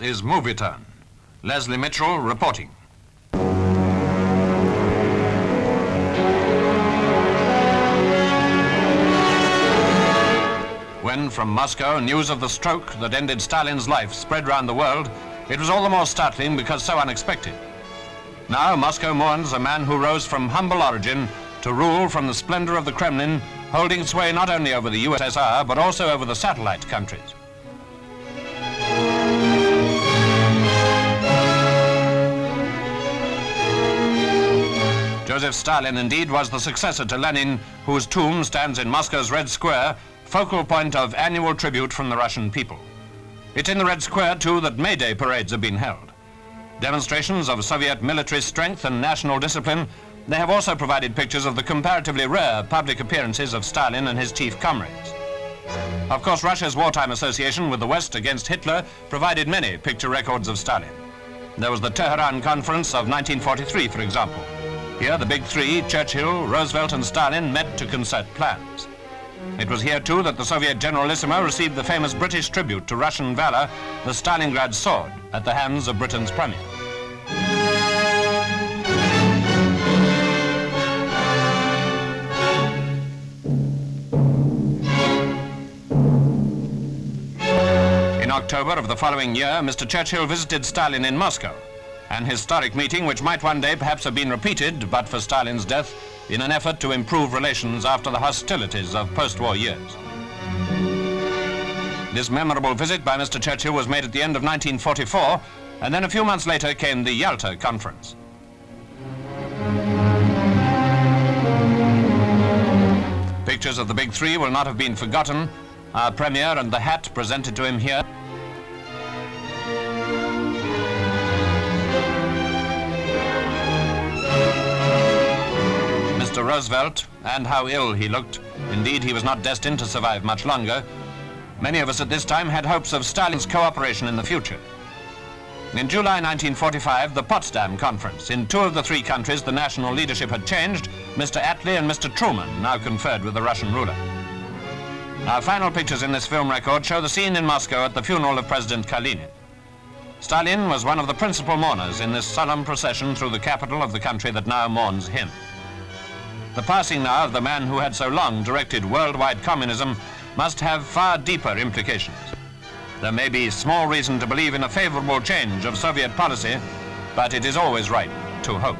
is Movietone. Leslie Mitchell reporting. When from Moscow news of the stroke that ended Stalin's life spread round the world, it was all the more startling because so unexpected. Now Moscow mourns a man who rose from humble origin to rule from the splendor of the Kremlin, holding sway not only over the USSR but also over the satellite countries. Joseph Stalin indeed was the successor to Lenin, whose tomb stands in Moscow's Red Square, focal point of annual tribute from the Russian people. It's in the Red Square, too, that May Day parades have been held. Demonstrations of Soviet military strength and national discipline, they have also provided pictures of the comparatively rare public appearances of Stalin and his chief comrades. Of course, Russia's wartime association with the West against Hitler provided many picture records of Stalin. There was the Tehran Conference of 1943, for example. Here, the big three, Churchill, Roosevelt and Stalin, met to concert plans. It was here, too, that the Soviet Generalissimo received the famous British tribute to Russian valor, the Stalingrad Sword, at the hands of Britain's Premier. In October of the following year, Mr. Churchill visited Stalin in Moscow, an historic meeting which might one day perhaps have been repeated, but for Stalin's death, in an effort to improve relations after the hostilities of post-war years. This memorable visit by Mr. Churchill was made at the end of 1944, and then a few months later came the Yalta Conference. Pictures of the big three will not have been forgotten. Our Premier and the hat presented to him here. Mr. Roosevelt, and how ill he looked. Indeed, he was not destined to survive much longer. Many of us at this time had hopes of Stalin's cooperation in the future. In July 1945, the Potsdam Conference. In two of the three countries, the national leadership had changed. Mr. Attlee and Mr. Truman now conferred with the Russian ruler. Our final pictures in this film record show the scene in Moscow at the funeral of President Kalinin. Stalin was one of the principal mourners in this solemn procession through the capital of the country that now mourns him. The passing now of the man who had so long directed worldwide communism must have far deeper implications. There may be small reason to believe in a favorable change of Soviet policy, but it is always right to hope.